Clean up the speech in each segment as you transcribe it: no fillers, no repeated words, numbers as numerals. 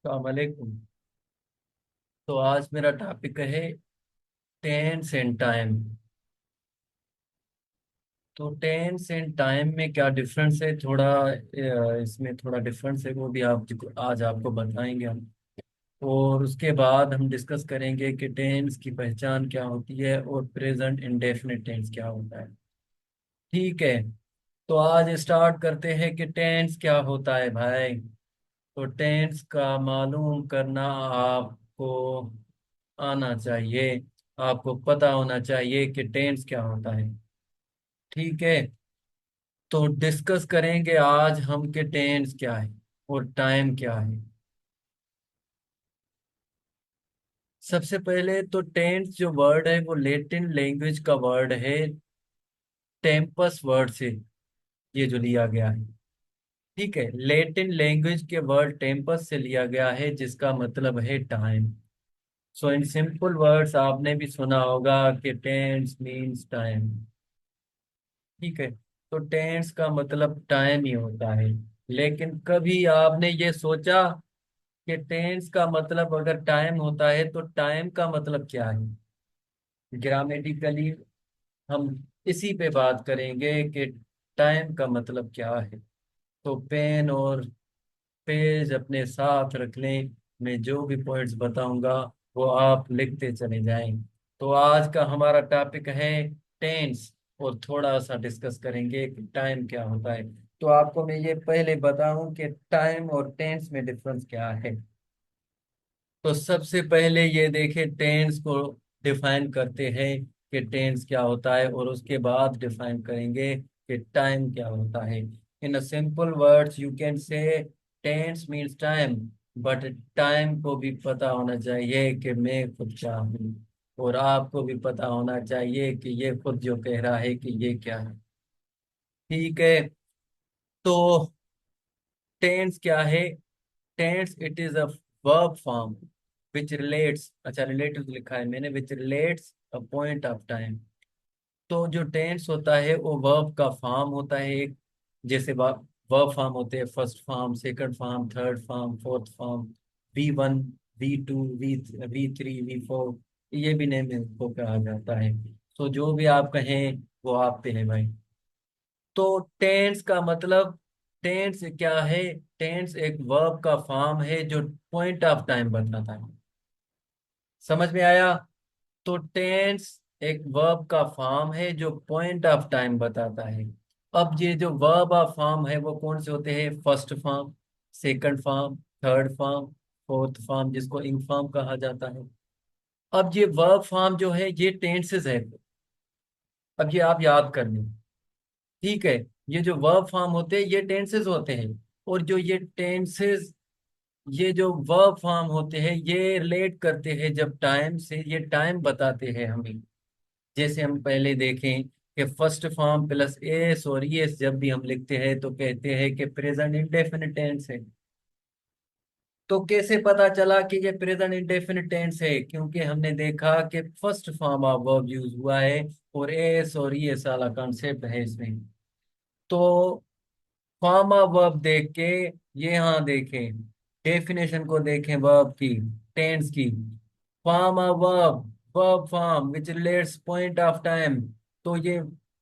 वालेकुम। तो आज मेरा टॉपिक है टेंस एंड टाइम। तो टेंस एंड टाइम में क्या डिफरेंस है, थोड़ा इसमें थोड़ा डिफरेंस है, वो भी आप आज आपको बताएंगे हम। और उसके बाद हम डिस्कस करेंगे कि टेंस की पहचान क्या होती है और प्रेजेंट इंडेफिनिट टेंस क्या होता है। ठीक है। तो आज स्टार्ट करते हैं कि टेंस क्या होता है भाई। तो टेंस का मालूम करना आपको आना चाहिए। आपको पता होना चाहिए कि टेंस क्या होता है। ठीक है। तो डिस्कस करेंगे आज हम कि टेंस क्या है और टाइम क्या है। सबसे पहले तो टेंस जो वर्ड है वो लेटिन लैंग्वेज का वर्ड है। टेम्पस वर्ड से ये जो लिया गया है। ठीक है, लेटिन लैंग्वेज के वर्ड टेम्पस से लिया गया है जिसका मतलब है टाइम। सो इन सिंपल वर्ड्स आपने भी सुना होगा कि टेंस मीन्स टाइम। ठीक है। तो टेंस का मतलब टाइम ही होता है। लेकिन कभी आपने ये सोचा कि टेंस का मतलब अगर टाइम होता है तो टाइम का मतलब क्या है। ग्रामेटिकली हम इसी पे बात करेंगे कि टाइम का मतलब क्या है। तो पेन और पेज अपने साथ रख लें। मैं जो भी पॉइंट्स बताऊंगा वो आप लिखते चले जाएं। तो आज का हमारा टॉपिक है टेंस। और थोड़ा सा डिस्कस करेंगे कि टाइम क्या होता है। तो आपको मैं ये पहले बताऊं कि टाइम और टेंस में डिफरेंस क्या है। तो सबसे पहले ये देखें टेंस को डिफाइन करते हैं कि टेंस क्या होता है और उसके बाद डिफाइन करेंगे कि टाइम क्या होता है। In a simple words you can say tense means time. But time को भी पता होना चाहिए कि मैं खुद क्या हूँ। और आपको भी पता होना चाहिए कि ये खुद जो कह रहा है कि ये क्या है। ठीक है। तो टेंस क्या है। Tense it is a verb form which relates, अच्छा रिलेटिव लिखा है मैंने, which relates a point of time. तो जो टेंस होता है वो वर्ब का फॉर्म होता है एक। जैसे वर्ब फॉर्म होते हैं first form, second form, third form, fourth form, V1, V2, V3, V4। ये भी नेम को कहा जाता है। तो जो भी आप कहें वो आप पे है भाई। तो टेंस का मतलब, टेंस क्या है। टेंस एक वर्ब का फॉर्म है जो पॉइंट ऑफ टाइम बताता है। समझ में आया। तो टेंस एक वर्ब का फॉर्म है जो पॉइंट ऑफ टाइम बताता है। अब ये जो वर्ब ऑफ फॉर्म है वो कौन से होते हैं, first form, second form, third form, fourth form जिसको इंक फॉर्म कहा जाता है। अब ये वर्ब फॉर्म जो है ये टेंसेस है। अब ये आप याद कर लें। ठीक है। ये जो वर्ब फॉर्म होते हैं ये टेंसेस होते हैं। और जो ये टेंसेस, ये जो वर्ब फॉर्म होते हैं ये रिलेट करते हैं जब टाइम से, ये टाइम बताते हैं हमें। जैसे हम पहले देखें कि फर्स्ट फॉर्म प्लस एस और एस जब भी हम लिखते हैं तो कहते हैं कि प्रेजेंट इंडेफिनिट टेंस है। तो कैसे पता चला कि ये प्रेजेंट इंडेफिनिट टेंस है, क्योंकि हमने देखा कि first form of verb use हुआ है और एस और एस वाला कॉन्सेप्ट है इसमें। तो फॉर्म ऑफ वर्ब देख के ये यहाँ देखें, डेफिनेशन को देखें वर्ब की, टेंस की। Form of verb, verb form which relates point of time. तो ये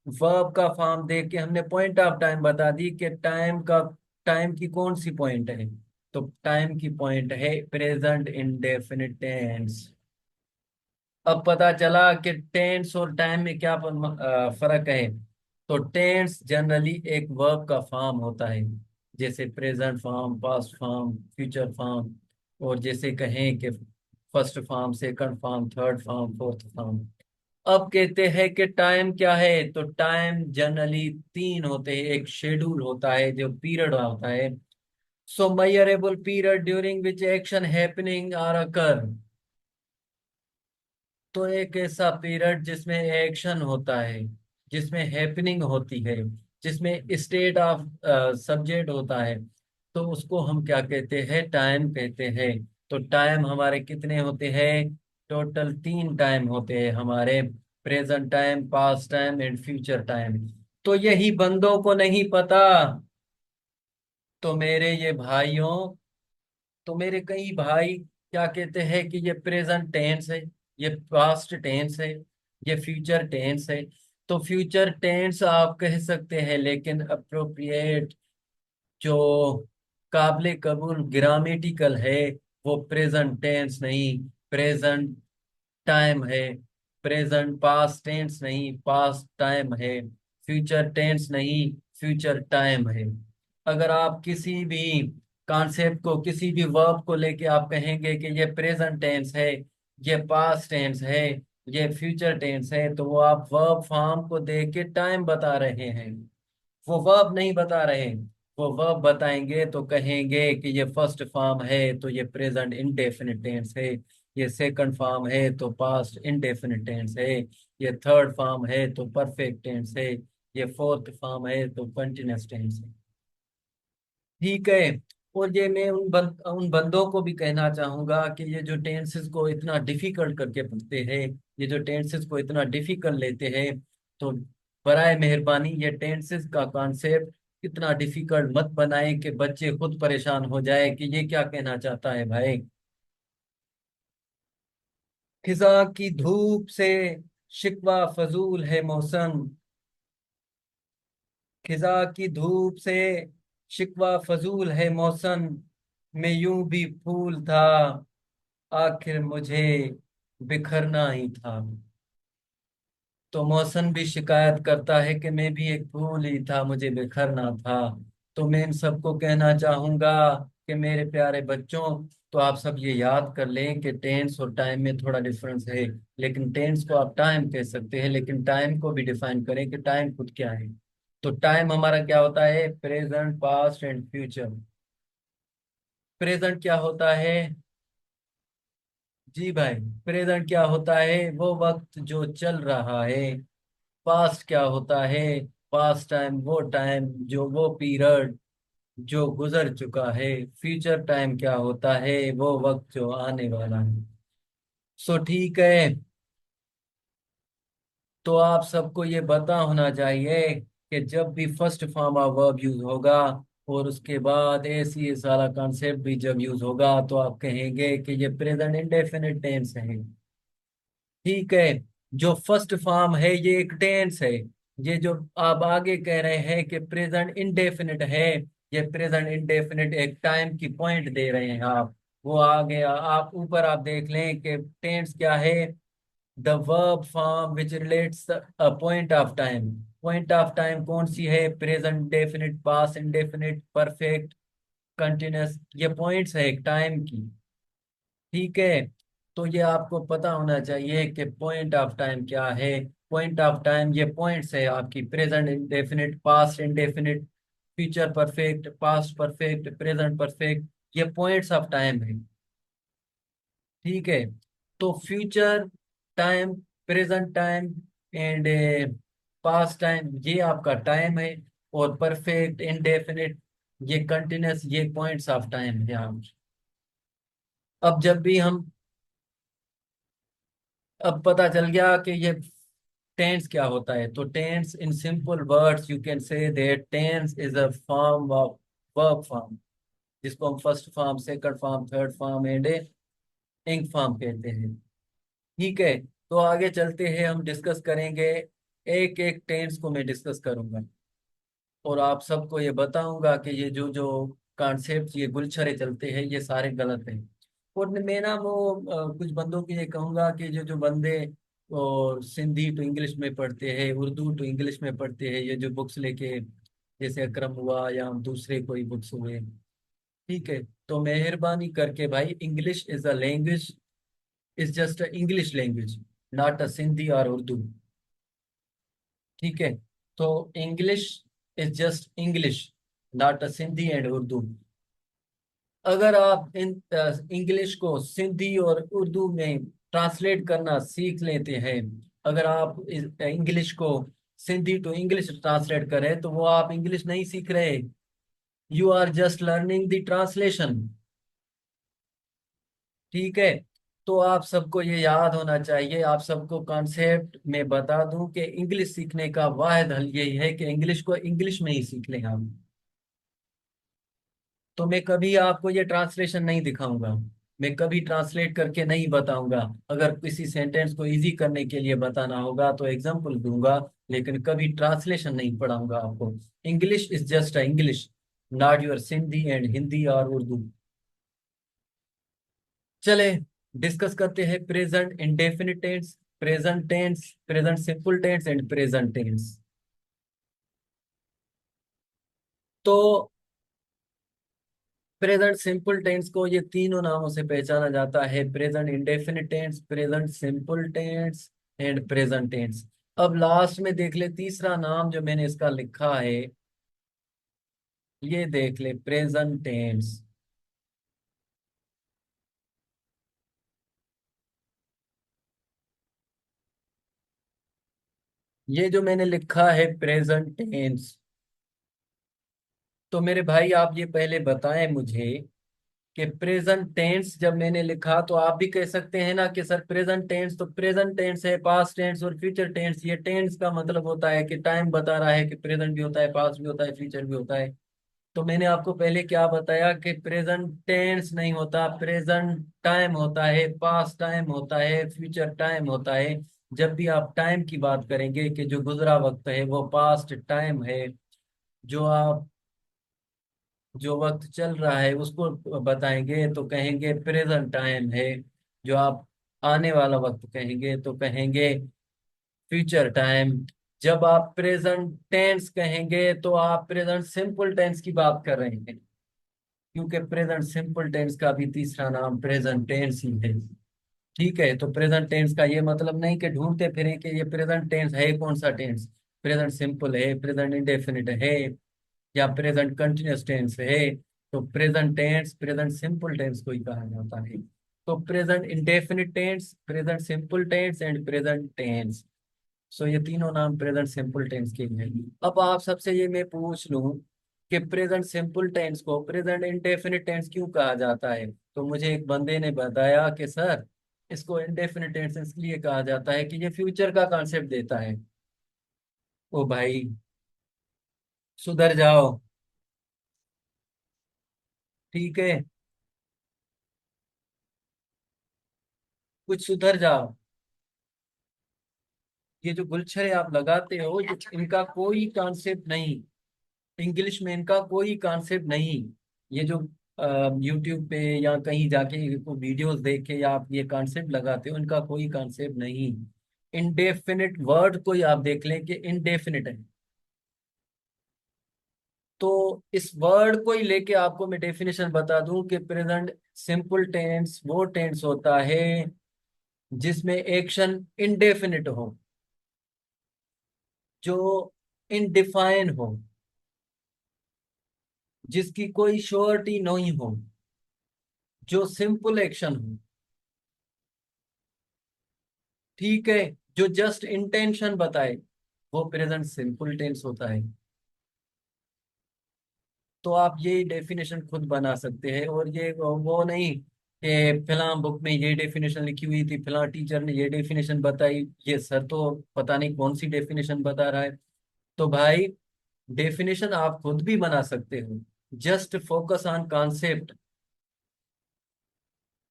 वर्ब का फॉर्म देख के हमने पॉइंट ऑफ टाइम बता दी कि टाइम का, टाइम की कौन सी पॉइंट है। तो टाइम की पॉइंट है प्रेजेंट इंडेफिनिट टेंस। अब पता चला कि टेंस और टाइम में क्या फर्क है। तो टेंस जनरली एक वर्ब का फॉर्म होता है। जैसे present form, past form, future form. और जैसे कहें कि first form, second form, third form, fourth form. अब कहते हैं कि टाइम क्या है। तो टाइम जनरली तीन होते हैं। एक शेड्यूल होता है जो पीरियड होता है। So measurable period during which action happening are occur. तो एक ऐसा पीरियड जिसमें एक्शन होता है, जिसमें हैपनिंग होती है, जिसमें स्टेट ऑफ सब्जेक्ट होता है, तो उसको हम क्या कहते हैं, टाइम कहते हैं। तो टाइम हमारे कितने होते हैं, टोटल तीन टाइम होते हैं हमारे। Present time, past time and future time. तो यही बंदों को नहीं पता। तो मेरे ये भाइयों, तो मेरे कई भाई क्या कहते हैं कि ये प्रेजेंट टेंस है, ये पास्ट टेंस है, ये फ्यूचर टेंस है। तो फ्यूचर टेंस आप कह सकते हैं, लेकिन अप्रोप्रिएट जो काबिल कबूल ग्रामेटिकल है वो प्रेजेंट टेंस नहीं, प्रेजेंट टाइम है। प्रेजेंट पास्ट टेंस नहीं, पास्ट टाइम है। फ्यूचर टेंस नहीं, फ्यूचर टाइम है। अगर आप किसी भी कॉन्सेप्ट को, किसी भी वर्ब को लेके आप कहेंगे कि ये प्रेजेंट टेंस है, ये पास्ट टेंस है, ये फ्यूचर टेंस है, तो वो आप वर्ब फॉर्म को देख के टाइम बता रहे हैं, वो वर्ब नहीं बता रहे। वो वर्ब बताएंगे तो कहेंगे कि ये फर्स्ट फॉर्म है तो ये प्रेजेंट इंडेफिनिट टेंस है, ये सेकंड फॉर्म है तो पास्ट इंडेफिनिट टेंस है, ये थर्ड फॉर्म है तो परफेक्ट टेंस है, ये फोर्थ फॉर्म है तो कंटिन्यूअस टेंस है। ठीक है। और ये मैं उन बंदों को भी कहना चाहूंगा कि ये जो टेंसेस को इतना डिफिकल्ट करके पढ़ते हैं, ये जो टेंसेस को इतना डिफिकल्ट लेते हैं, तो बराए मेहरबानी ये टेंसेस का कॉन्सेप्ट इतना डिफिकल्ट मत बनाएं कि बच्चे खुद परेशान हो जाए कि ये क्या कहना चाहता है भाई। खिजा की धूप से शिकवा फजूल है मौसम, खिजा की धूप से शिकवा फजूल है मौसम, मैं यूं भी फूल था, आखिर मुझे बिखरना ही था। तो मौसम भी शिकायत करता है कि मैं भी एक फूल ही था, मुझे बिखरना था। तो मैं इन सबको कहना चाहूंगा कि मेरे प्यारे बच्चों, तो आप सब ये याद कर लें कि टेंस और टाइम में थोड़ा डिफरेंस है। लेकिन टेंस को आप टाइम कह सकते हैं, लेकिन टाइम को भी डिफाइन करें कि टाइम खुद क्या है। तो टाइम हमारा क्या होता है? Present, past and future. Present क्या होता है? जी भाई, प्रेजेंट क्या होता है? वो वक्त जो चल रहा है। पास्ट क्या होता है? पास्ट टाइम वो टाइम, जो वो पीरियड जो गुजर चुका है। फ्यूचर टाइम क्या होता है? वो वक्त जो आने वाला है। सो ठीक है। तो आप सबको ये पता होना चाहिए कि जब भी first form of verb use होगा और उसके बाद ऐसी ये सारा कॉन्सेप्ट भी जब यूज होगा, तो आप कहेंगे कि ये प्रेजेंट इंडेफिनिट टेंस है। ठीक है। जो फर्स्ट फॉर्म है ये एक टेंस है। ये जो आप आगे कह रहे हैं कि प्रेजेंट इंडेफिनिट है, ये प्रेजेंट इंडेफिनिट एक टाइम की पॉइंट दे रहे हैं आप। वो आगे आप ऊपर आप देख लें कि टेंस क्या है। The verb form which relates a point of time. Point of time कौन सी है? Present indefinite, past indefinite, perfect, continuous, ये पॉइंट्स है एक टाइम की। ठीक है। तो ये आपको पता होना चाहिए कि पॉइंट ऑफ टाइम क्या है। पॉइंट ऑफ टाइम ये पॉइंट्स है आपकी, present indefinite, past indefinite, future perfect, past perfect, present perfect, ये पॉइंट्स ऑफ टाइम है। ठीक है। तो future time, present time and past time ये आपका टाइम है। और परफेक्ट, इंडेफिनिट, ये कंटिन्यूस, ये पॉइंट्स ऑफ टाइम है आप। अब जब भी हम, अब पता चल गया कि ये टेंस क्या होता है। तो tense in simple words you can say that tense is a form of verb form, जिसको हम first form, second form, third form and ing form कहते हैं। ठीक है। तो आगे चलते हैं, हम डिस्कस करेंगे, एक एक टेंस को मैं डिस्कस करूंगा और आप सबको ये बताऊंगा कि ये जो जो कॉन्सेप्ट, ये गुलछरे चलते हैं, ये सारे गलत हैं। और मैं ना वो कुछ बंदों के ये कहूंगा कि जो जो बंदे और सिंधी टू इंग्लिश में पढ़ते हैं, उर्दू टू इंग्लिश में पढ़ते हैं, ये जो बुक्स लेके, जैसे अकरम हुआ या दूसरे कोई बुक्स हुए, ठीक है, तो मेहरबानी करके भाई, English is a language, is just a English language, not a Sindhi और उर्दू। ठीक है। तो English is just English, not a Sindhi and Urdu. अगर आप इन इंग्लिश को सिंधी और उर्दू में ट्रांसलेट करना सीख लेते हैं, अगर आप इंग्लिश को सिंधी टू इंग्लिश ट्रांसलेट करें, तो वो आप इंग्लिश नहीं सीख रहे, you are just learning the translation. ठीक है। तो आप सबको ये याद होना चाहिए, आप सबको कॉन्सेप्ट में बता दूं कि इंग्लिश सीखने का वाहिद हल यही है कि इंग्लिश को इंग्लिश में ही सीख लें हम। तो मैं कभी आपको ये ट्रांसलेशन नहीं दिखाऊंगा, मैं कभी ट्रांसलेट करके नहीं बताऊंगा। अगर किसी सेंटेंस को इजी करने के लिए बताना होगा तो एग्जाम्पल दूंगा, लेकिन कभी ट्रांसलेशन नहीं पढ़ाऊंगा आपको। English is just a English, not your Sindhi and Hindi और उर्दू। चले डिस्कस करते हैं present indefinite tense, present tense, present simple tense and present tense. तो प्रेजेंट सिंपल टेंस को ये तीनों नामों से पहचाना जाता है, present indefinite tense, present simple tense and present tense. अब लास्ट में देख ले तीसरा नाम जो मैंने इसका लिखा है, ये देख ले प्रेजेंट टेंस। ये जो मैंने लिखा है प्रेजेंट टेंस, तो मेरे भाई आप ये पहले बताएं मुझे कि प्रेजेंट टेंस जब मैंने लिखा तो आप भी कह सकते हैं ना कि सर प्रेजेंट टेंस तो प्रेजेंट टेंस है, पास्ट टेंस और फ्यूचर टेंस। ये टेंस का मतलब होता है कि टाइम बता रहा है कि प्रेजेंट भी होता है, पास्ट भी होता है, फ्यूचर भी होता है। तो मैंने आपको पहले क्या बताया कि प्रेजेंट टेंस नहीं होता, प्रेजेंट टाइम होता है, पास्ट टाइम होता है, फ्यूचर टाइम होता है। जब भी आप टाइम की बात करेंगे कि जो गुजरा वक्त है वो पास्ट टाइम है, जो आप जो वक्त चल रहा है उसको बताएंगे तो कहेंगे प्रेजेंट टाइम है, जो आप आने वाला वक्त कहेंगे तो कहेंगे फ्यूचर टाइम। जब आप प्रेजेंट टेंस कहेंगे तो आप प्रेजेंट सिंपल टेंस की बात कर रहे हैं, क्योंकि प्रेजेंट सिंपल टेंस का भी तीसरा नाम प्रेजेंट टेंस ही है। ठीक है, तो प्रेजेंट टेंस का ये मतलब नहीं कि ढूंढते फिरें कि ये प्रेजेंट टेंस है कौन सा टेंस, प्रेजेंट सिंपल है, प्रेजेंट इंडेफिनिट है, या प्रेजेंट कंटिन्यूअस टेंस है। तो present tense present simple tense को ही कहा जाता है। तो present indefinite tense, present simple tense and present tense, so ये तीनों नाम प्रेजेंट सिंपल टेंस के हैं। अब आप सबसे ये मैं पूछ लूं कि प्रेजेंट सिंपल टेंस को प्रेजेंट इंडेफिनिट टेंस क्यों कहा जाता है, तो मुझे एक बंदे ने बताया कि सर इसको इंडेफिनिट टेंस इसलिए कहा जाता है कि ये फ्यूचर का कॉन्सेप्ट देता है। ओ भाई सुधर जाओ, ठीक है, कुछ सुधर जाओ। ये जो गुलछरे आप लगाते हो इनका कोई कॉन्सेप्ट नहीं, इंग्लिश में इनका कोई कॉन्सेप्ट नहीं। ये जो यूट्यूब पे या कहीं जाके वीडियोस देख के या आप ये कॉन्सेप्ट लगाते हो, इनका कोई कॉन्सेप्ट नहीं। इनडेफिनिट वर्ड कोई आप देख लें कि इनडेफिनिट है, तो इस वर्ड को ही लेके आपको मैं डेफिनेशन बता दूं कि प्रेजेंट सिंपल टेंस वो टेंस होता है जिसमें एक्शन इनडेफिनिट हो, जो इनडिफाइन हो, जिसकी कोई श्योरिटी नहीं हो, जो सिंपल एक्शन हो, ठीक है, जो जस्ट इंटेंशन बताए, वो प्रेजेंट सिंपल टेंस होता है। तो आप ये डेफिनेशन खुद बना सकते हैं, और ये वो नहीं कि फिलां बुक में ये डेफिनेशन लिखी हुई थी, फिलां टीचर ने ये डेफिनेशन बताई, ये सर तो पता नहीं कौन सी डेफिनेशन बता रहा है। तो भाई डेफिनेशन आप खुद भी बना सकते हो, जस्ट फोकस ऑन कॉन्सेप्ट।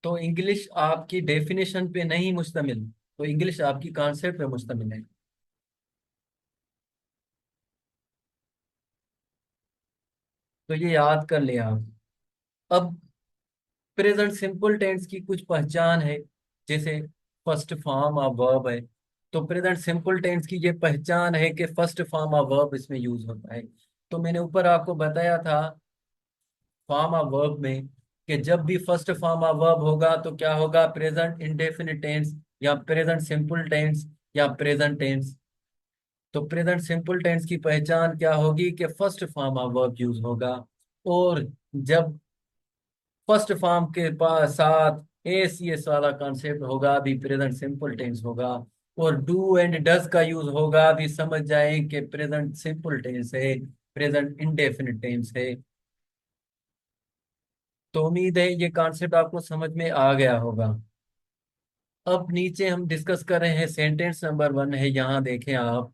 तो इंग्लिश आपकी डेफिनेशन पे नहीं मुश्तमिल, तो इंग्लिश आपकी कॉन्सेप्ट पे मुश्तमिल है। तो ये याद कर ले आप। अब प्रेजेंट सिंपल टेंस की कुछ पहचान है, जैसे फर्स्ट फॉर्म ऑफ वर्ब है। तो प्रेजेंट सिंपल टेंस की ये पहचान है कि फर्स्ट फॉर्म ऑफ वर्ब इसमें यूज होता है। तो मैंने ऊपर आपको बताया था फॉर्म ऑफ वर्ब में कि जब भी फर्स्ट फॉर्म ऑफ वर्ब होगा तो क्या होगा, प्रेजेंट इंडेफिनिट टेंस या प्रेजेंट सिंपल टेंस या प्रेजेंट टेंस। तो प्रेजेंट सिंपल टेंस की पहचान क्या होगी कि first form of verb use होगा, और जब फर्स्ट फॉर्म के पास साथ एस यस वाला कॉन्सेप्ट होगा भी प्रेजेंट सिंपल टेंस होगा, और डू एंड डज का यूज होगा भी समझ जाएं कि प्रेजेंट सिंपल टेंस है, प्रेजेंट इंडेफिनिट टेंस है। तो उम्मीद है ये कॉन्सेप्ट आपको समझ में आ गया होगा। अब नीचे हम डिस्कस कर रहे हैं सेंटेंस नंबर 1 है, यहाँ देखें आप,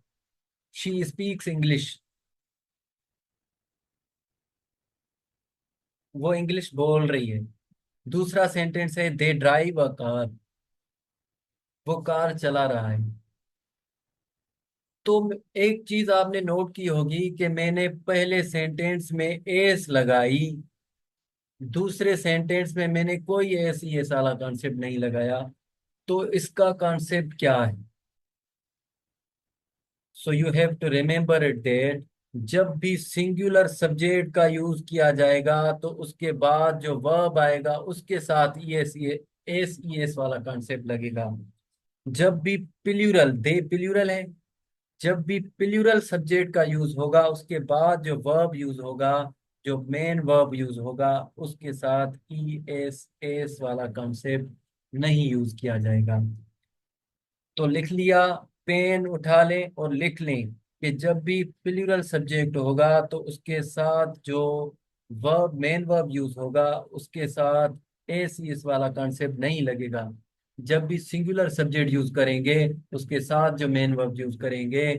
शी स्पीक्स इंग्लिश। वो इंग्लिश बोल रही है। दूसरा सेंटेंस है दे ड्राइव अ कार, वो कार चला रहा है। तो एक चीज आपने नोट की होगी कि मैंने पहले सेंटेंस में एस लगाई, दूसरे सेंटेंस में मैंने कोई ऐसी ऐसा वाला कॉन्सेप्ट नहीं लगाया। तो इसका कॉन्सेप्ट क्या है? So you have to remember it that जब भी सिंगुलर सब्जेक्ट का यूज किया जाएगा तो उसके बाद जो वर्ब आएगा उसके साथ ई एस वाला कॉन्सेप्ट लगेगा। जब भी प्लूरल, दे प्लूरल है, जब भी प्लूरल सब्जेक्ट का यूज होगा उसके बाद जो वर्ब यूज होगा, जो मेन वर्ब यूज होगा, उसके साथ ई एस एस वाला कॉन्सेप्ट नहीं यूज किया जाएगा। तो लिख लिया, पेन उठा लें और लिख लें कि जब भी प्लूरल सब्जेक्ट होगा तो उसके साथ जो वर्ब मेन वर्ब यूज होगा उसके साथ एस एस वाला कॉन्सेप्ट नहीं लगेगा। जब भी सिंगुलर सब्जेक्ट यूज करेंगे उसके साथ जो मेन वर्ब यूज करेंगे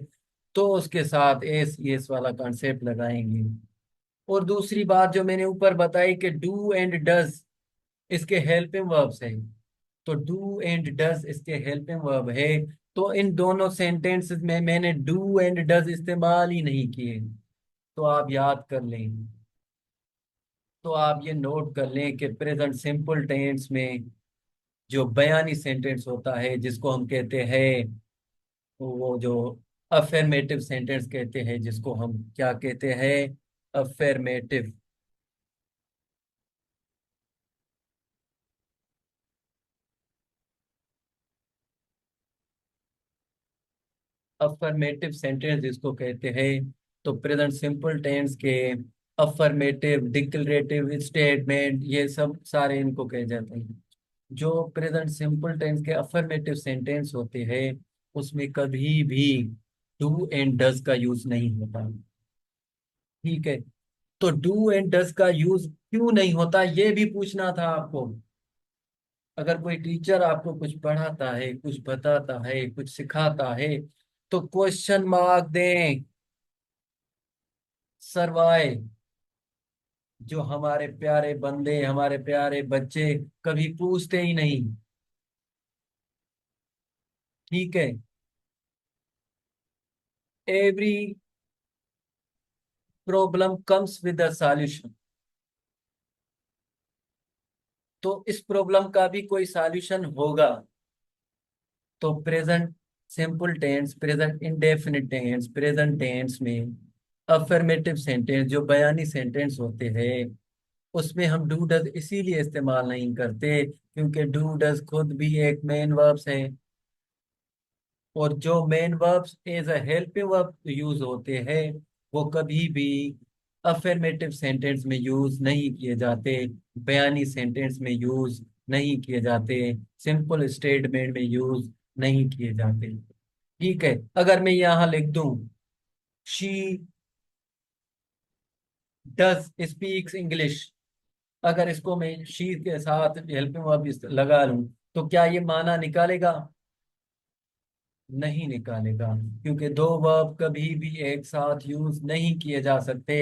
तो उसके साथ एस एस वाला कॉन्सेप्ट लगाएंगे। और दूसरी बात जो मैंने ऊपर बताई कि डू एंड डज इसके हेल्पिंग वर्ब्स हैं, तो डू एंड डज इसके हेल्पिंग वर्ब है। तो इन दोनों सेंटेंसेस में मैंने डू एंड डज इस्तेमाल ही नहीं किए। तो आप याद कर लें, तो आप ये नोट कर लें कि प्रेजेंट सिंपल टेंस में जो बयानी सेंटेंस होता है जिसको हम कहते हैं, वो जो अफर्मेटिव सेंटेंस कहते हैं, जिसको हम क्या कहते हैं, अफर्मेटिव। अफर्मेटिव सेंटेंस जिसको कहते हैं, तो प्रेजेंट सिंपल टेंस के अफर्मेटिव डिक्लेरेटिव स्टेटमेंट ये सब सारे इनको कहे जाते हैं। जो प्रेजेंट सिंपल टेंस के अफर्मेटिव सेंटेंस होते हैं उसमें कभी भी डू एंड डज का यूज नहीं होता। ठीक है, तो डू एंड डज का यूज क्यों नहीं होता ये भी पूछना था आपको। अगर कोई टीचर आपको कुछ पढ़ाता है, कुछ बताता है, कुछ सिखाता है, तो क्वेश्चन मार्क दें सरवाए। जो हमारे प्यारे बंदे, हमारे प्यारे बच्चे कभी पूछते ही नहीं। ठीक है, every problem comes with a solution. तो इस प्रॉब्लम का भी कोई सॉल्यूशन होगा। तो present simple tense, present indefinite tense, present tense में अफर्मेटिव सेंटेंस जो बयानी सेंटेंस होते हैं उसमें हम डू डज इसीलिए इस्तेमाल नहीं करते क्योंकि डू डज खुद भी एक मेन वर्ब्स है। और जो main verbs as a helping verb use होते हैं वो कभी भी अफर्मेटिव सेंटेंस में यूज नहीं किए जाते, बयानी सेंटेंस में यूज नहीं किए जाते, सिंपल स्टेटमेंट में यूज नहीं किए जाते। ठीक है, अगर मैं यहाँ लिख दूं शी डज स्पीक्स इंग्लिश, अगर इसको मैं शी के साथ हेल्पिंग वर्ब लगा लूं तो क्या ये माना निकालेगा? नहीं निकालेगा, क्योंकि दो वर्ब कभी भी एक साथ यूज नहीं किए जा सकते।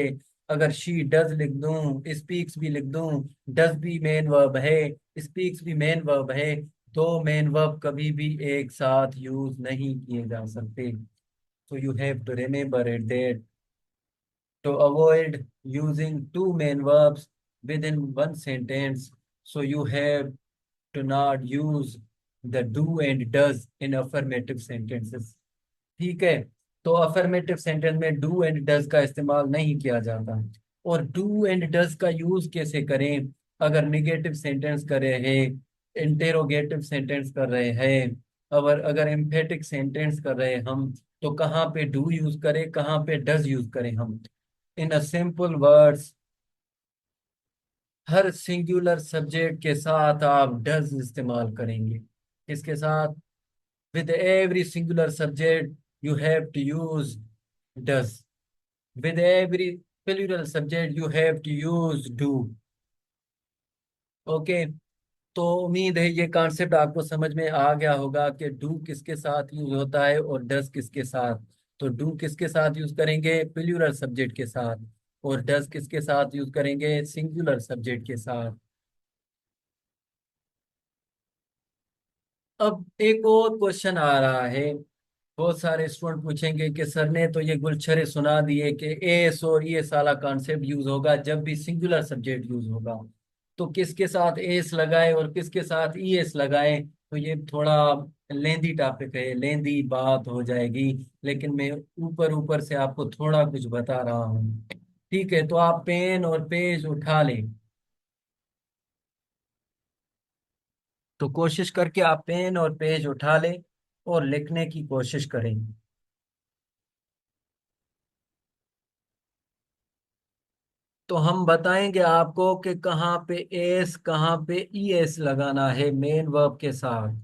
अगर शी डज लिख दूं, स्पीक्स भी लिख दूं, डज भी मेन वर्ब है, स्पीक्स भी मेन वर्ब है, दो मेन वर्ब कभी भी एक साथ यूज नहीं किए जा सकते। So you have to remember it that to avoid using two main verbs within one sentence, so you have to not use the do and does in affirmative sentences. ठीक है, तो अफर्मेटिव सेंटेंस में do and does का इस्तेमाल नहीं किया जाता। और डू एंड डज का यूज कैसे करें? अगर निगेटिव सेंटेंस कर रहे हैं, इंटेरोगेटिव सेंटेंस कर रहे हैं, अगर अगर एम्फेटिक सेंटेंस कर रहे हैं हम, तो कहाँ पे डू यूज करें, कहाँ पे डज यूज करें हम? इन अ सिंपल वर्ड्स, हर सिंगुलर सब्जेक्ट के साथ आप डज इस्तेमाल करेंगे। इसके साथ with every singular subject you have to use does, with every plural subject you have to use do। Okay, तो उम्मीद है ये कॉन्सेप्ट आपको समझ में आ गया होगा कि डू किसके साथ यूज होता है और डज किसके साथ। तो डू किसके साथ यूज करेंगे? प्लूरल सब्जेक्ट के साथ। और डज किसके साथ यूज करेंगे? सिंगुलर सब्जेक्ट के साथ। अब एक और क्वेश्चन आ रहा है। बहुत सारे स्टूडेंट पूछेंगे कि सर ने तो ये गुलछरे सुना दिए कि एस और ये साला कॉन्सेप्ट यूज होगा जब भी सिंगुलर सब्जेक्ट यूज होगा, तो किसके साथ एस लगाए और किसके साथ ई एस लगाए? तो ये थोड़ा लेंदी टॉपिक है, लेंदी बात हो जाएगी, लेकिन मैं ऊपर ऊपर से आपको थोड़ा कुछ बता रहा हूँ। ठीक है, तो आप पेन और पेज उठा लें। तो कोशिश करके आप पेन और पेज उठा लें और लिखने की कोशिश करें। तो हम बताएंगे आपको कि कहाँ पे एस कहाँ पे ई एस लगाना है मेन वर्ब के साथ।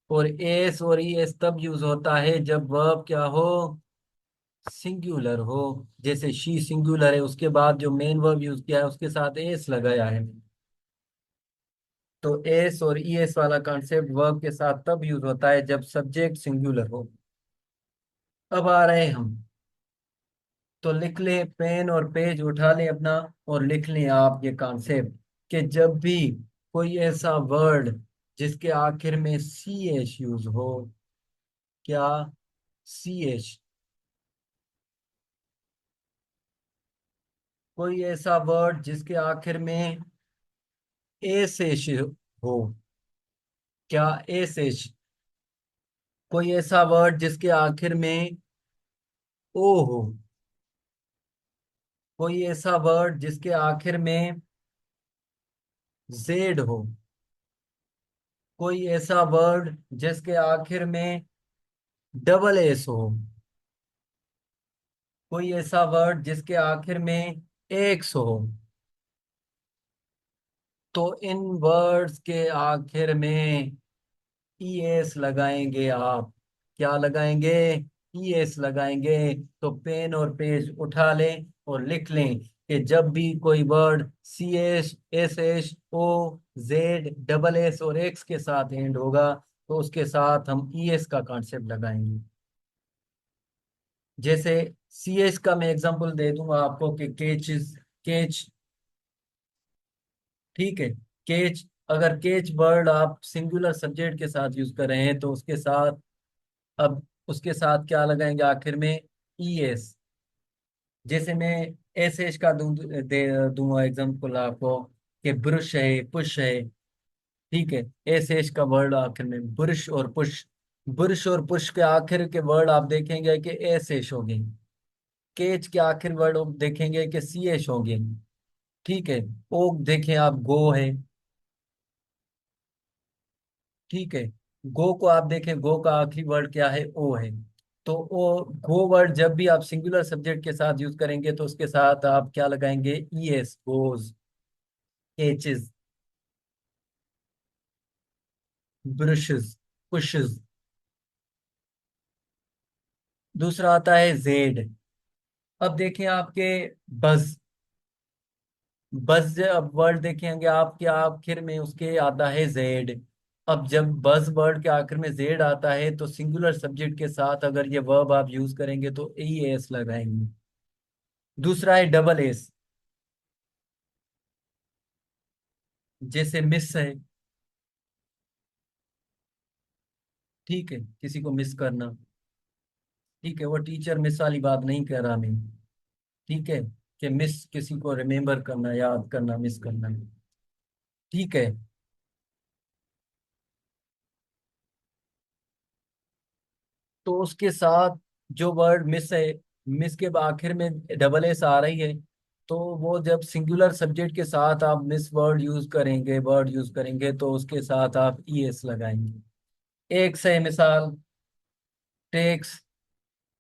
और एस और ई एस तब यूज होता है जब वर्ब क्या हो? सिंगुलर हो। जैसे शी सिंगुलर है, उसके बाद जो मेन वर्ब यूज किया है उसके साथ एस लगाया है। तो एस और ई एस वाला कॉन्सेप्ट वर्ब के साथ तब यूज होता है जब सब्जेक्ट सिंगुलर हो। अब आ रहे हैं हम। तो लिख लें, पेन और पेज उठा लें अपना और लिख लें आप ये कॉन्सेप्ट कि जब भी कोई ऐसा वर्ड जिसके आखिर में सी एच यूज हो। क्या? C H. कोई ऐसा वर्ड जिसके आखिर में एस एच हो। क्या? S H. कोई ऐसा वर्ड जिसके आखिर में ओ हो। कोई ऐसा वर्ड जिसके आखिर में जेड हो। कोई ऐसा वर्ड जिसके आखिर में डबल एस हो। कोई ऐसा वर्ड जिसके आखिर में एक्स हो। तो इन वर्ड्स के आखिर में ई एस लगाएंगे आप। क्या लगाएंगे? ई एस लगाएंगे। तो पेन और पेज उठा लें और लिख लें कि जब भी कोई word C S S S O Z double S और एक्स के साथ एंड होगा तो उसके साथ हम ई एस का कॉन्सेप्ट लगाएंगे। जैसे सी एस का मैं एग्जांपल दे दूंगा आपको कि केच इज केच। ठीक है। केच। अगर केच वर्ड आप सिंगुलर सब्जेक्ट के साथ यूज कर रहे हैं तो उसके साथ, अब उसके साथ क्या लगाएंगे आखिर में? E S. जैसे मैं एस एच का दूंगा एग्जांपल आपको कि ब्रुश है, पुश है। ठीक है। एस एच का वर्ड आखिर में ब्रुश और पुश। ब्रुश और पुश के आखिर के वर्ड आप देखेंगे कि एस एच होंगे। केच के आखिर वर्ड आप देखेंगे कि सी एच होंगे। ठीक है। ओ देखें आप, गो है। ठीक है। गो को आप देखें, गो का आखिरी वर्ड क्या है? ओ है। तो ओ गो वर्ड जब भी आप सिंगुलर सब्जेक्ट के साथ यूज करेंगे तो उसके साथ आप क्या लगाएंगे? E S, goes. Aches, brushes, pushes. दूसरा आता है जेड। अब देखें आपके बज। बज अब वर्ड देखेंगे आपके आखिर में उसके आता है जेड। अब जब बज वर्ड के आखिर में जेड आता है तो सिंगुलर सब्जेक्ट के साथ अगर ये वर्ब आप यूज करेंगे तो ई एस लगाएंगे। दूसरा है डबल एस। जैसे मिस है। ठीक है, किसी को मिस करना। ठीक है, वो टीचर मिस वाली बात नहीं कह रहा मैं। ठीक है, कि मिस किसी को रिमेम्बर करना, याद करना, मिस करना। ठीक है। तो उसके साथ जो वर्ड मिस है, मिस के आखिर में डबल एस आ रही है, तो वो जब सिंगुलर सब्जेक्ट के साथ आप मिस वर्ड यूज करेंगे तो उसके साथ आप ई एस लगाएंगे। एक से मिसाल, टेक्स।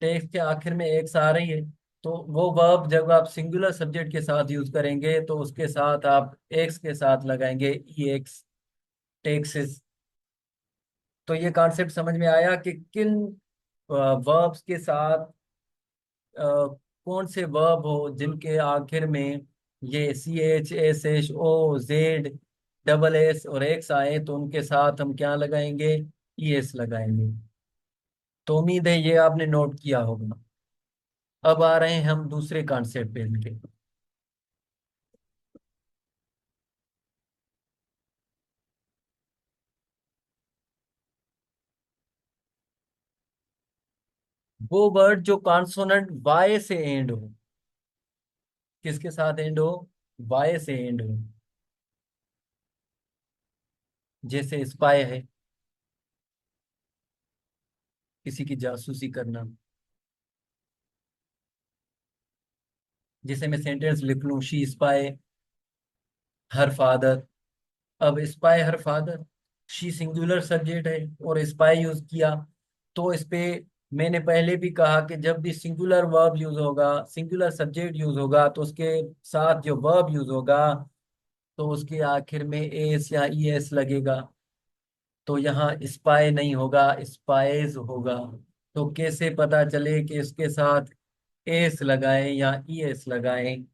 टेक्स के आखिर में एक्स आ रही है, तो वो वर्ब जब आप सिंगुलर सब्जेक्ट के साथ यूज करेंगे तो उसके साथ आप एक्स के साथ लगाएंगे ई एक्स। टेक्सिस। तो ये कॉन्सेप्ट समझ में आया कि किन वर्ब्स के साथ कौन से वर्ब हो जिनके आखिर में ये C H S H O Z double S और एक्स आए तो उनके साथ हम क्या लगाएंगे? ई एस लगाएंगे। तो उम्मीद है ये आपने नोट किया होगा। अब आ रहे हैं हम दूसरे कॉन्सेप्ट पे इनके। वो वर्ड जो कॉन्सोनेंट वाई से एंड हो। किसके साथ एंड हो? वाई से एंड हो। जैसे स्पाई है, किसी की जासूसी करना। जैसे मैं सेंटेंस लिख लूं, शी स्पाई हर फादर। अब spy her father, she singular subject है और स्पाई यूज किया, तो इस पे मैंने पहले भी कहा कि जब भी सिंगुलर वर्ब यूज होगा, सिंगुलर सब्जेक्ट यूज होगा, तो उसके साथ जो वर्ब यूज होगा तो उसके आखिर में एस या ई एस लगेगा। तो यहाँ स्पाई नहीं होगा, स्पाइज होगा। तो कैसे पता चले कि इसके साथ एस लगाएं या ई एस लगाएं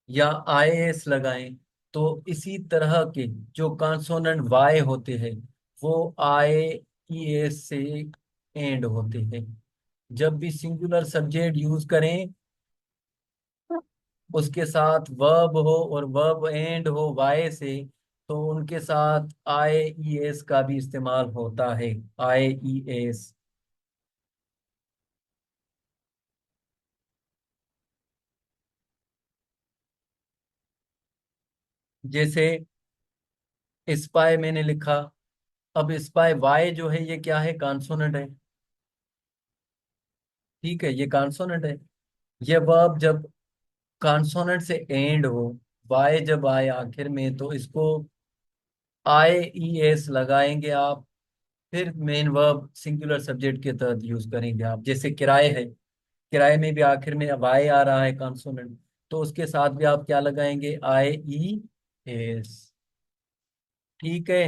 या आई एस लगाएं? तो इसी तरह के जो कॉन्सोनेंट वाई होते हैं वो आई ई एस से एंड होते हैं। जब भी सिंगुलर सब्जेक्ट यूज करें, उसके साथ वर्ब हो और वर्ब एंड हो वाई से, तो उनके साथ आई ई एस का भी इस्तेमाल होता है। आई ई एस। जैसे स्पाई मैंने लिखा, अब स्पाई वाई जो है ये क्या है? कॉन्सोनेंट है। ठीक है, ये कॉन्सोनेंट है। ये वर्ब जब कॉन्सोनेंट से एंड हो, वाई जब आए आखिर में, तो इसको आई ई एस लगाएंगे आप। फिर मेन वर्ब सिंगुलर सब्जेक्ट के तहत यूज करेंगे आप। जैसे किराए है, किराए में भी आखिर में वाई आ रहा है कॉन्सोनेंट, तो उसके साथ भी आप क्या लगाएंगे? आई ई एस। ठीक है।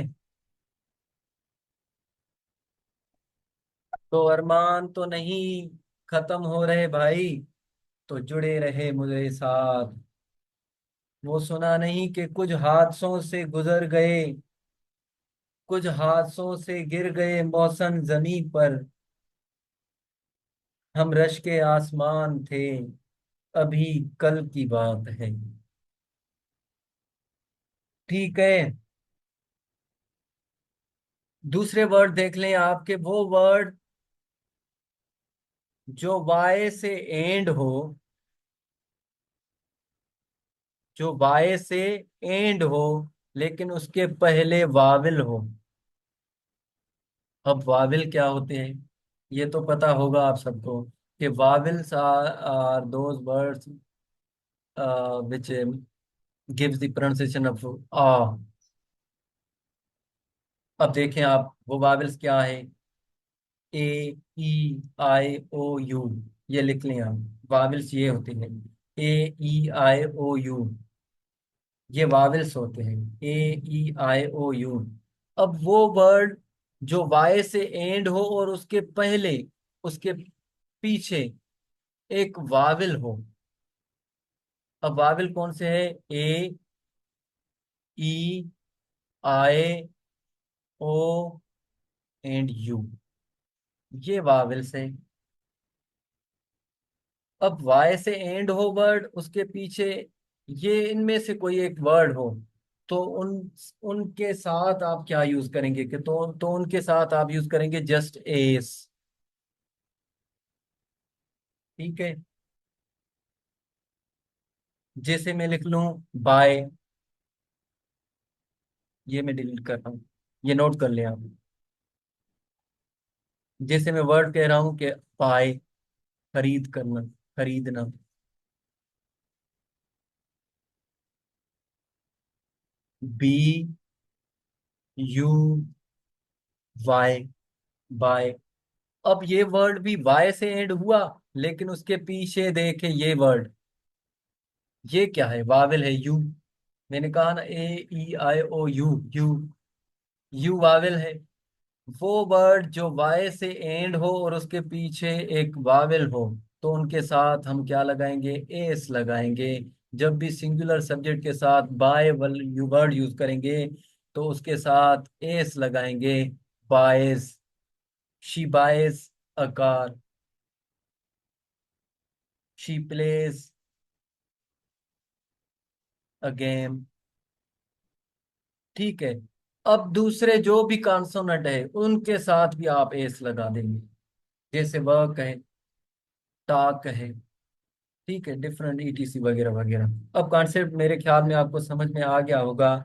तो अरमान तो नहीं खत्म हो रहे भाई, तो जुड़े रहे मुझे साथ। वो सुना नहीं कि कुछ हादसों से गुजर गए, कुछ हादसों से गिर गए मौसम जमी पर, हम रश के आसमान थे, अभी कल की बात है। ठीक है। दूसरे वर्ड देख लें आपके, वो वर्ड जो वाई से एंड हो, जो वाई से एंड हो लेकिन उसके पहले वाविल हो। अब वाविल क्या होते हैं? ये तो पता होगा आप सबको कि vowels are those words which gives the pronunciation of आ। अब देखें आप, वो वावेल्स क्या है? A, E, I, O, U. ये लिख लें आप, वावेल्स ये होते हैं। ए, ई, आई, ओ, यू, ये वावेल्स होते हैं। ए, ई, आई, ओ, यू। अब वो वर्ड जो वाई से एंड हो और उसके पहले, उसके पीछे एक वावेल हो। अब वावेल कौन से है? A, E, I, O and you, ये वावेल्स है। अब वाई से एंड हो वर्ड, उसके पीछे ये इनमें से कोई एक वर्ड हो, तो उनके साथ आप क्या यूज करेंगे? कि तो उनके साथ आप यूज करेंगे जस्ट एस। ठीक है। जैसे मैं लिख लूं बाय, ये मैं डिलीट कर रहा हूँ, ये नोट कर लिया आप। जैसे मैं वर्ड कह रहा हूँ कि बाय, खरीद करना, खरीदना। B, U, Y, buy. अब ये वर्ड भी वाई से एंड हुआ, लेकिन उसके पीछे देखे ये वर्ड, ये क्या है? वावेल है, यू। मैंने कहा ना, ए, E, I, O, you, you, you Wavell है। वो वर्ड जो वाई से एंड हो और उसके पीछे एक वावेल हो, तो उनके साथ हम क्या लगाएंगे? एस लगाएंगे। जब भी सिंगुलर सब्जेक्ट के साथ बाय यू वर्ड यूज करेंगे, तो उसके साथ एस लगाएंगे। Buys, she buys a car, she plays a game. ठीक है। अब दूसरे जो भी कॉन्सोनेंट है उनके साथ भी आप एस लगा देंगे। जैसे वह कहें, टाक कहें, ठीक है, डिफरेंट ईटीसी वगैरह वगैरह। अब कॉन्सेप्ट मेरे ख्याल में आपको समझ में आ गया होगा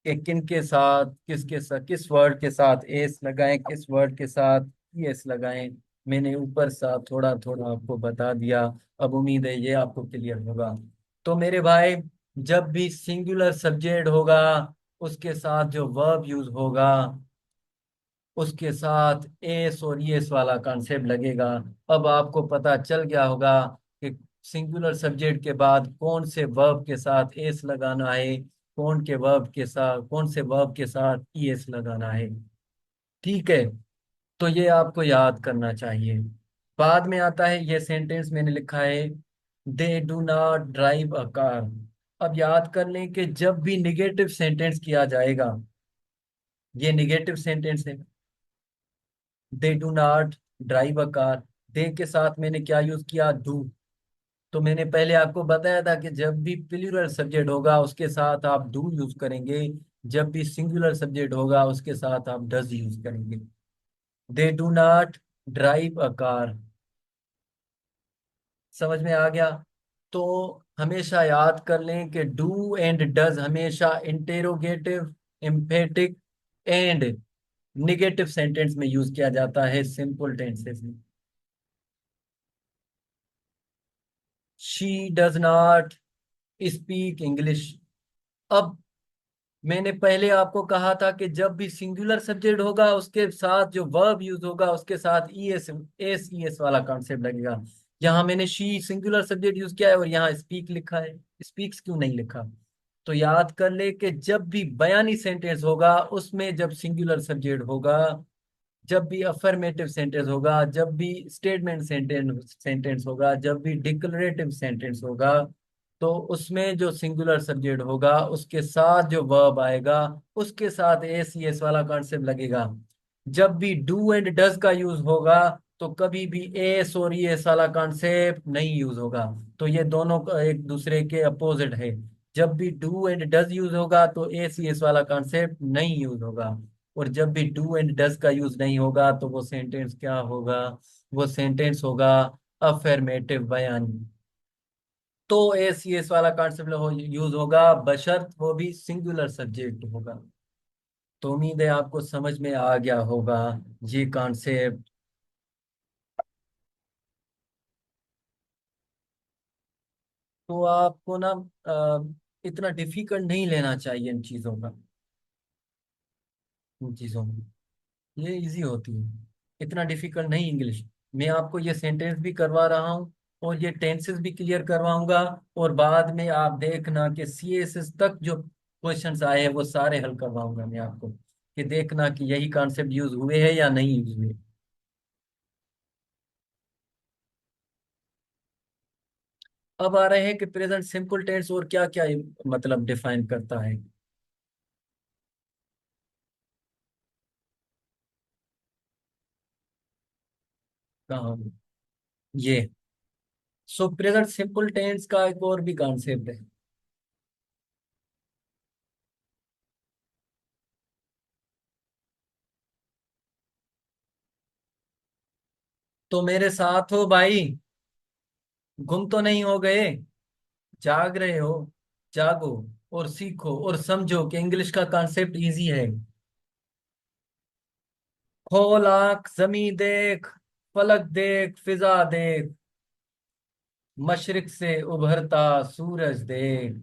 कि किन के साथ, किसके साथ, किस वर्ड के साथ एस लगाएं, किस वर्ड के साथ एस लगाएं। मैंने ऊपर सा थोड़ा थोड़ा आपको बता दिया। अब उम्मीद है ये आपको क्लियर होगा। तो मेरे भाई, जब भी सिंगुलर सब्जेक्ट होगा, उसके साथ जो वर्ब यूज होगा, उसके साथ एस और एस वाला कॉन्सेप्ट लगेगा। अब आपको पता चल गया होगा कि सिंगुलर सब्जेक्ट के बाद कौन से वर्ब के साथ एस लगाना है, कौन से वर्ब के साथ ईएस लगाना है। ठीक है, तो ये आपको याद करना चाहिए। बाद में आता है ये सेंटेंस मैंने लिखा है, they do not drive a car. अब याद कर लें कि जब भी निगेटिव सेंटेंस किया जाएगा, ये निगेटिव सेंटेंस है, they do not drive a car. They के साथ मैंने क्या यूज किया, डू। तो मैंने पहले आपको बताया था कि जब भी प्लूरल सब्जेक्ट होगा उसके साथ आप डू यूज करेंगे, जब भी सिंगुलर सब्जेक्ट होगा उसके साथ आप डज यूज करेंगे। दे do not drive a car. समझ में आ गया? तो हमेशा याद कर लें कि डू एंड डज हमेशा interrogative, emphatic and negative sentence में यूज किया जाता है, सिंपल टेंसेस में। She does not speak English. अब मैंने पहले आपको कहा था कि जब भी सिंगुलर सब्जेक्ट होगा उसके साथ जो वर्ब यूज होगा उसके साथ एस वाला कॉन्सेप्ट लगेगा। यहाँ मैंने शी सिंगुलर सब्जेक्ट यूज किया है और यहाँ स्पीक लिखा है, स्पीक्स क्यों नहीं लिखा? तो याद कर ले कि जब भी बयानी सेंटेंस होगा उसमें जब सिंगुलर सब्जेक्ट होगा, जब भी अफर्मेटिव सेंटेंस होगा, जब भी स्टेटमेंट सेंटेंस होगा, जब भी डिक्लरेटिव सेंटेंस होगा, तो उसमें जो सिंगुलर सब्जेक्ट होगा उसके साथ जो वर्ब आएगा उसके साथ एस एस वाला कॉन्सेप्ट लगेगा। जब भी डू एंड डज का यूज होगा तो कभी भी एस और एस वाला कॉन्सेप्ट नहीं यूज होगा। तो ये दोनों एक दूसरे के अपोजिट है। जब भी डू एंड डज यूज होगा तो एस एस वाला कॉन्सेप्ट नहीं यूज होगा। और जब भी डू एंड डज का यूज नहीं होगा तो वो सेंटेंस क्या होगा? वो सेंटेंस होगा अफर्मेटिव बयान। तो एस सी एस वाला कॉन्सेप्ट यूज होगा, बशर्त वो भी सिंगुलर सब्जेक्ट होगा। तो उम्मीद है आपको समझ में आ गया होगा ये कॉन्सेप्ट। तो आपको ना इतना डिफिकल्ट नहीं लेना चाहिए इन चीजों का, इन चीजों में ये इजी होती है। इतना डिफिकल्ट नहीं इंग्लिश। मैं आपको ये सेंटेंस भी करवा रहा हूँ और ये टेंसेस भी क्लियर करवाऊंगा। और बाद में आप देखना कि सीएसएस तक जो क्वेश्चंस आए हैं वो सारे हल करवाऊंगा मैं आपको, कि देखना कि यही कॉन्सेप्ट यूज हुए हैं या नहीं यूज हुए। अब आ रहे हैं कि प्रेजेंट सिंपल टेंस और क्या क्या मतलब डिफाइन करता है। कहाँ? ये सो प्रेजेंट सिंपल टेंस का एक और भी कॉन्सेप्ट है। तो मेरे साथ हो भाई, गुम तो नहीं हो गए? जाग रहे हो? जागो और सीखो और समझो कि इंग्लिश का कॉन्सेप्ट इजी है। खोल आंख, जमी देख, फलक देख, फिजा देख, मशरिक से उभरता सूरज देख।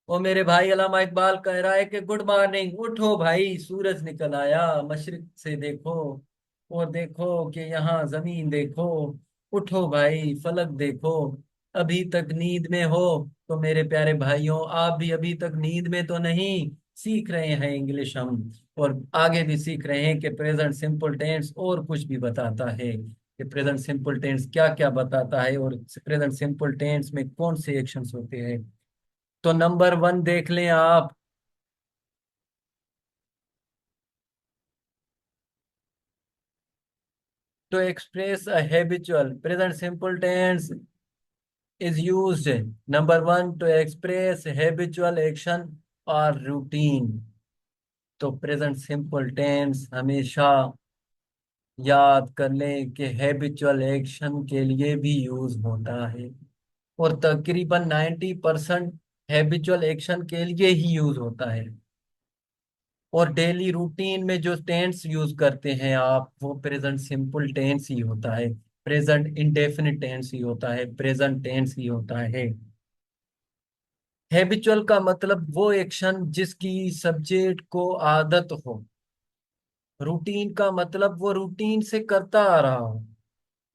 ओ मेरे भाई, अल्लामा इकबाल कह रहा है कि गुड मॉर्निंग, उठो भाई, सूरज निकल आया, मशरिक से देखो और देखो कि यहाँ जमीन देखो। उठो भाई, फलक देखो। अभी तक नींद में हो तो मेरे प्यारे भाइयों, आप भी अभी तक नींद में तो नहीं। सीख रहे हैं इंग्लिश हम, और आगे भी सीख रहे हैं कि प्रेजेंट सिंपल टेंस और कुछ भी बताता है, कि प्रेजेंट सिंपल टेंस क्या क्या बताता है और प्रेजेंट सिंपल टेंस में कौन से एक्शंस होते हैं। तो नंबर वन देख लें आप। To express a habitual, present simple tense is used. Number one, to express habitual action or routine। तो प्रेजेंट सिंपल टेंस हमेशा याद कर लें कि हैबिचुअल एक्शन के लिए भी यूज होता है, और तकरीबन 90% हैबिचुअल एक्शन के लिए ही यूज होता है। और डेली रूटीन में जो टेंस यूज करते हैं आप, वो प्रेजेंट सिंपल टेंस ही होता है, प्रेजेंट इंडेफिनिट टेंस ही होता है, प्रेजेंट टेंस ही होता है। हैबिचुअल का मतलब वो एक्शन जिसकी सब्जेक्ट को आदत हो। रूटीन का मतलब वो रूटीन से करता आ रहा हो,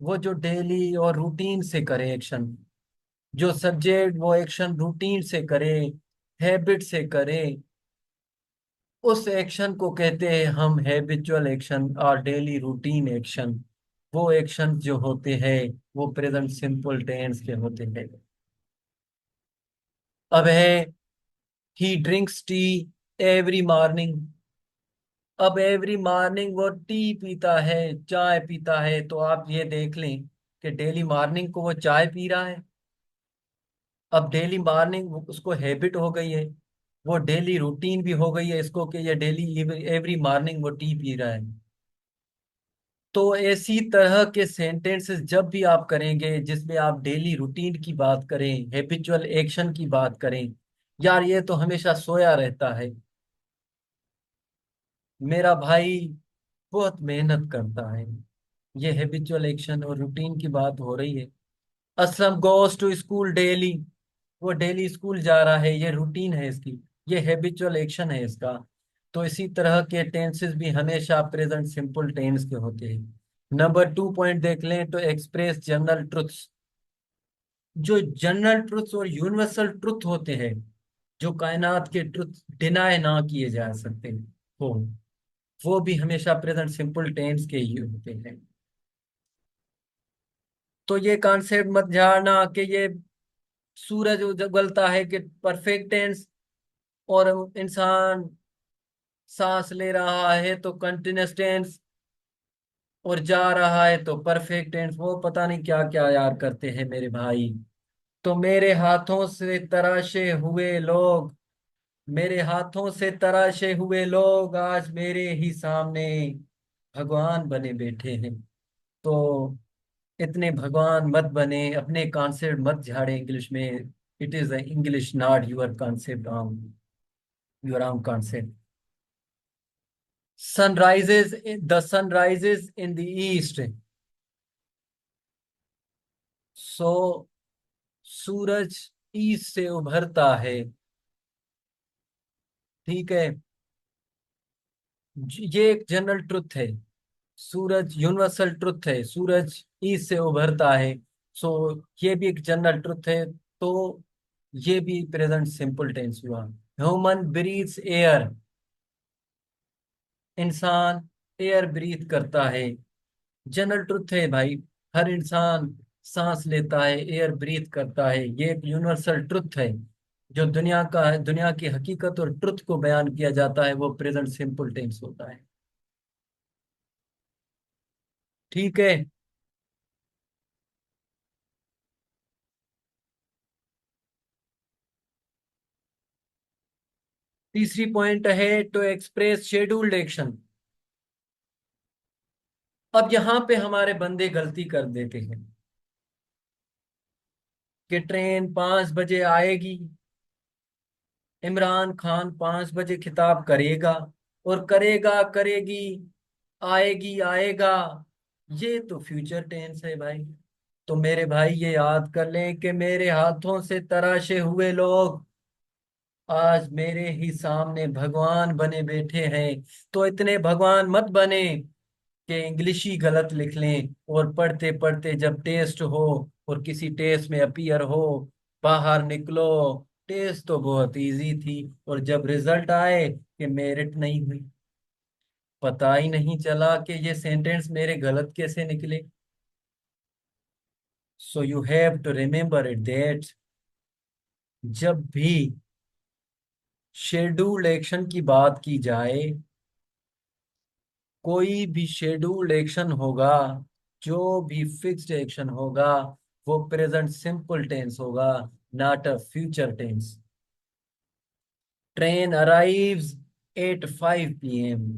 वो जो डेली और रूटीन से करे एक्शन, जो सब्जेक्ट वो एक्शन रूटीन से करे, हैबिट से करे, उस एक्शन को कहते हैं हम हैबिचुअल एक्शन और डेली रूटीन एक्शन। वो एक्शन जो होते हैं वो प्रेजेंट सिंपल टेंस के होते हैं। अब है ही ड्रिंक्स टी एवरी मॉर्निंग। अब एवरी मॉर्निंग वो टी पीता है, चाय पीता है, तो आप ये देख लें कि डेली मॉर्निंग को वो चाय पी रहा है। अब डेली मॉर्निंग उसको हैबिट हो गई है, वो डेली रूटीन भी हो गई है इसको कि ये डेली एवरी मॉर्निंग वो टी पी रहा है। तो ऐसी तरह के सेंटेंसेस जब भी आप करेंगे जिसमें आप डेली रूटीन की बात करें, हैबिचुअल एक्शन की बात करें, यार ये तो हमेशा सोया रहता है, मेरा भाई बहुत मेहनत करता है, ये हैबिचुअल एक्शन और रूटीन की बात हो रही है। Aslam goes to school daily, वो डेली स्कूल जा रहा है, ये रूटीन है इसकी, ये हैबिचुअल एक्शन है इसका। तो इसी तरह के टेंसेस भी हमेशा प्रेजेंट सिंपल टेंस के होते हैं। नंबर 2 पॉइंट देख लें तो एक्सप्रेस जनरल ट्रुथ्स। जो जनरल ट्रुथ्स और यूनिवर्सल ट्रुथ होते हैं, जो कायनात के ट्रुथ डिनाय ना किए जा सकते हो, वो भी हमेशा प्रेजेंट सिंपल टेंस के ही होते हैं। तो ये कॉन्सेप्ट मत झाड़ना कि ये सूरज उगलता है कि परफेक्ट टेंस, और इंसान सांस ले रहा है तो कंटिन्यूस टेंस, और जा रहा है तो परफेक्ट टेंस, वो पता नहीं क्या क्या यार करते हैं मेरे भाई। तो मेरे हाथों से तराशे हुए लोग, मेरे हाथों से तराशे हुए लोग आज मेरे ही सामने भगवान बने बैठे हैं। तो इतने भगवान मत बने, अपने कॉन्सेप्ट मत झाड़े इंग्लिश में। It is English not your concept on your own concept. Sunrises, the sunrises in the east. So Suraj east से उभरता है, ठीक है। ये एक जनरल ट्रुथ है, सूरज यूनिवर्सल ट्रुथ है, सूरज ईस्ट से उभरता है। सो ये भी एक जनरल ट्रुथ है। तो ये भी प्रेजेंट सिंपल टेंस हुआ। ह्यूमन ब्रीथ्स एयर, इंसान एयर ब्रीथ करता है, जनरल ट्रुथ है भाई। हर इंसान सांस लेता है, एयर ब्रीथ करता है, ये एक यूनिवर्सल ट्रुथ है। जो दुनिया का है, दुनिया की हकीकत और ट्रुथ को बयान किया जाता है, वो प्रेजेंट सिंपल टेंस होता है। ठीक है। तीसरी पॉइंट है टू एक्सप्रेस शेड्यूल्ड एक्शन। अब यहाँ पे हमारे बंदे गलती कर देते हैं कि ट्रेन 5 बजे आएगी, इमरान खान 5 बजे खिताब करेगा, और करेगा करेगी, आएगी आएगा, ये तो फ्यूचर टेंस है भाई। तो मेरे भाई ये याद कर लें कि मेरे हाथों से तराशे हुए लोग आज मेरे ही सामने भगवान बने बैठे हैं। तो इतने भगवान मत बने कि इंग्लिश ही गलत लिख लें, और पढ़ते पढ़ते जब टेस्ट हो और किसी टेस्ट में अपीयर हो, बाहर निकलो, टेस्ट तो बहुत इजी थी, और जब रिजल्ट आए कि मेरिट नहीं हुई, पता ही नहीं चला कि ये सेंटेंस मेरे गलत कैसे निकले। So you have to remember it that जब भी शेड्यूल्ड एक्शन की बात की जाए, कोई भी शेड्यूल्ड एक्शन होगा, जो भी फिक्स्ड एक्शन होगा, वो प्रेजेंट सिंपल टेंस होगा, not a future tense. Train arrives at 5 PM।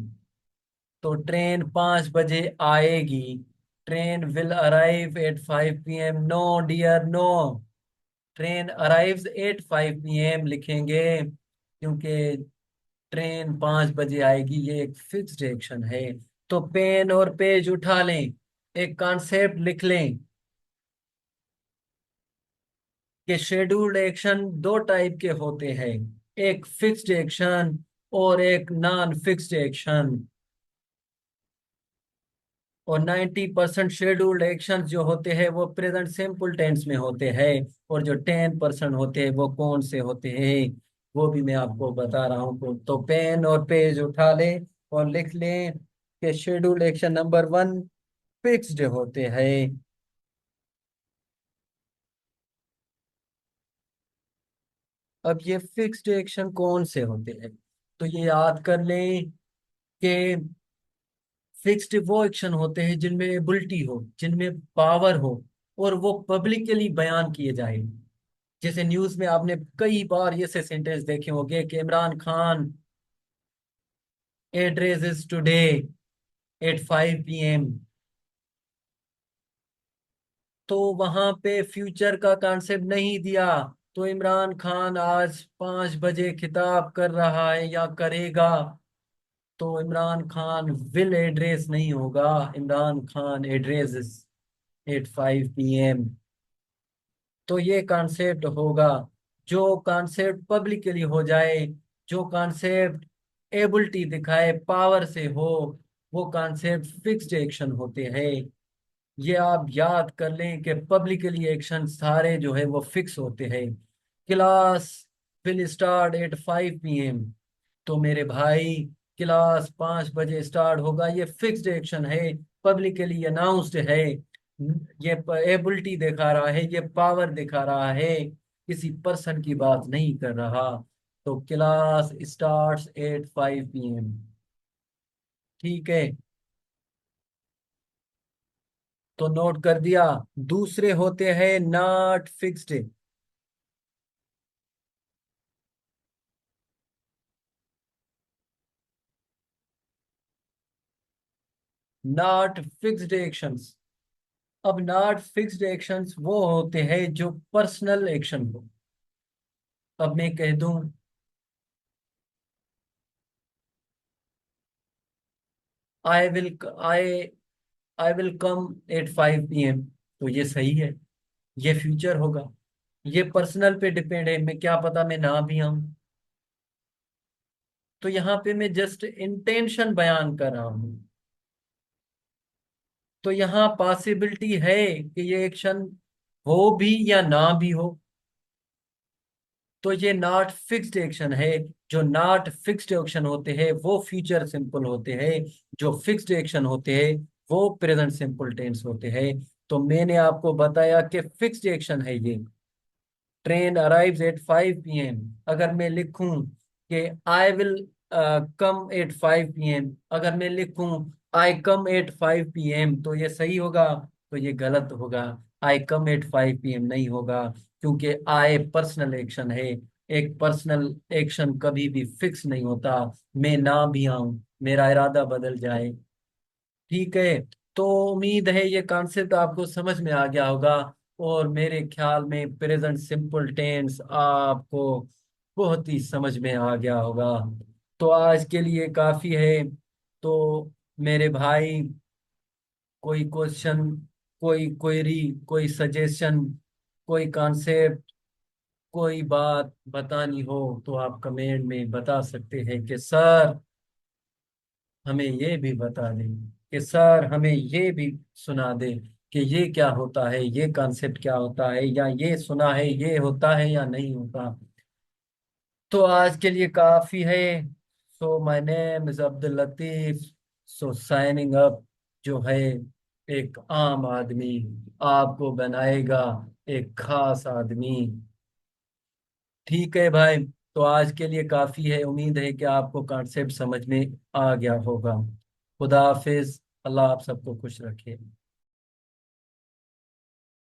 तो ट्रेन 5 बजे आएगी। Train will arrive at 5 p.m. No dear no. Train arrives at 5 p.m. लिखेंगे, क्योंकि ट्रेन 5 बजे आएगी, ये एक फिक्स्ड एक्शन है। तो पेन और पेज उठा लें, एक कॉन्सेप्ट लिख लें कि शेड्यूल्ड एक्शन दो टाइप के होते हैं, एक फिक्स्ड एक्शन और एक नॉन फिक्स्ड एक्शन। और 90% शेड्यूल्ड एक्शन जो होते हैं वो प्रेजेंट सिंपल टेंस में होते हैं। और जो 10% होते हैं वो कौन से होते हैं, वो भी मैं आपको बता रहा हूँ। तो पेन और पेज उठा लें और लिख लें कि शेड्यूल्ड एक्शन नंबर 1 फिक्स्ड होते हैं। अब ये फिक्स्ड एक्शन कौन से होते हैं, तो ये याद कर लें कि फिक्स्ड वो एक्शन होते हैं जिनमें एबिलिटी हो, जिनमें पावर हो, और वो पब्लिकली बयान किए जाए। जैसे न्यूज में आपने कई बार ये से सेंटेंस देखे होंगे कि Imran Khan address is today at 5 p.m. तो वहां पे फ्यूचर का कॉन्सेप्ट नहीं दिया। तो इमरान खान आज 5 बजे खिताब कर रहा है या करेगा, तो इमरान खान विल एड्रेस नहीं होगा, Imran Khan address eight 5 p.m. तो ये कॉन्सेप्ट होगा। जो कॉन्सेप्ट पब्लिकली हो जाए, जो कॉन्सेप्ट एबिलिटी दिखाए, पावर से हो, वो कॉन्सेप्ट फिक्स्ड एक्शन होते हैं। ये आप याद कर लें कि पब्लिकली एक्शन सारे जो है वो फिक्स होते हैं। Class will start at 5 p.m. तो मेरे भाई, क्लास 5 बजे स्टार्ट होगा, ये फिक्स्ड एक्शन है, पब्लिकली अनाउंस्ड है। ये एबिलिटी दिखा रहा है, ये पावर दिखा रहा है, किसी पर्सन की बात नहीं कर रहा। तो क्लास स्टार्ट्स एट 5 p.m. ठीक है, तो नोट कर दिया। दूसरे होते हैं not fixed. Not fixed actions. अब नॉट फिक्स्ड एक्शंस वो होते हैं जो पर्सनल एक्शन हो। अब मैं कह दूं I will I I will come at 5 p.m. तो ये सही है, ये फ्यूचर होगा। ये पर्सनल पे डिपेंड है, मैं क्या पता मैं ना भी आऊं। तो यहाँ पे मैं जस्ट इंटेंशन बयान कर रहा हूँ। तो यहाँ पॉसिबिलिटी है कि ये एक्शन हो भी या ना भी हो। तो ये नॉट फिक्स्ड एक्शन है। जो नॉट फिक्स्ड एक्शन होते हैं वो फ्यूचर सिंपल होते हैं, जो फिक्स्ड एक्शन होते हैं वो प्रेजेंट सिंपल टेंस होते हैं। तो मैंने आपको बताया कि फिक्स्ड एक्शन है ये, ट्रेन अराइव्स एट 5 p.m. अगर मैं लिखूं कि आई विल कम एट 5 p.m., अगर मैं लिखूं आई कम एट 5 p.m., तो ये सही होगा, तो ये गलत होगा। आई कम एट 5 p.m. नहीं होगा, क्योंकि आई पर्सनल एक्शन है। एक पर्सनल एक्शन कभी भी फिक्स नहीं होता। मैं ना भी आऊं, मेरा इरादा बदल जाए। ठीक है, तो उम्मीद है ये कॉन्सेप्ट आपको समझ में आ गया होगा। और मेरे ख्याल में प्रेजेंट सिंपल टेंस आपको बहुत ही समझ में आ गया होगा। तो आज के लिए काफी है। तो मेरे भाई, कोई क्वेश्चन, कोई क्वेरी, कोई सजेशन, कोई कॉन्सेप्ट, कोई बात बतानी हो तो आप कमेंट में बता सकते हैं कि सर हमें ये भी बता दें, कि सर हमें ये भी सुना दें कि ये क्या होता है, ये कॉन्सेप्ट क्या होता है, या ये सुना है ये होता है या नहीं होता। तो आज के लिए काफी है। So my name is Abdul Latif. So signing up, जो है एक आम आदमी आपको बनाएगा एक खास आदमी। ठीक है भाई, तो आज के लिए काफी है। उम्मीद है कि आपको कॉन्सेप्ट समझ में आ गया होगा। खुदा हाफिज, अल्लाह आप सबको खुश रखे।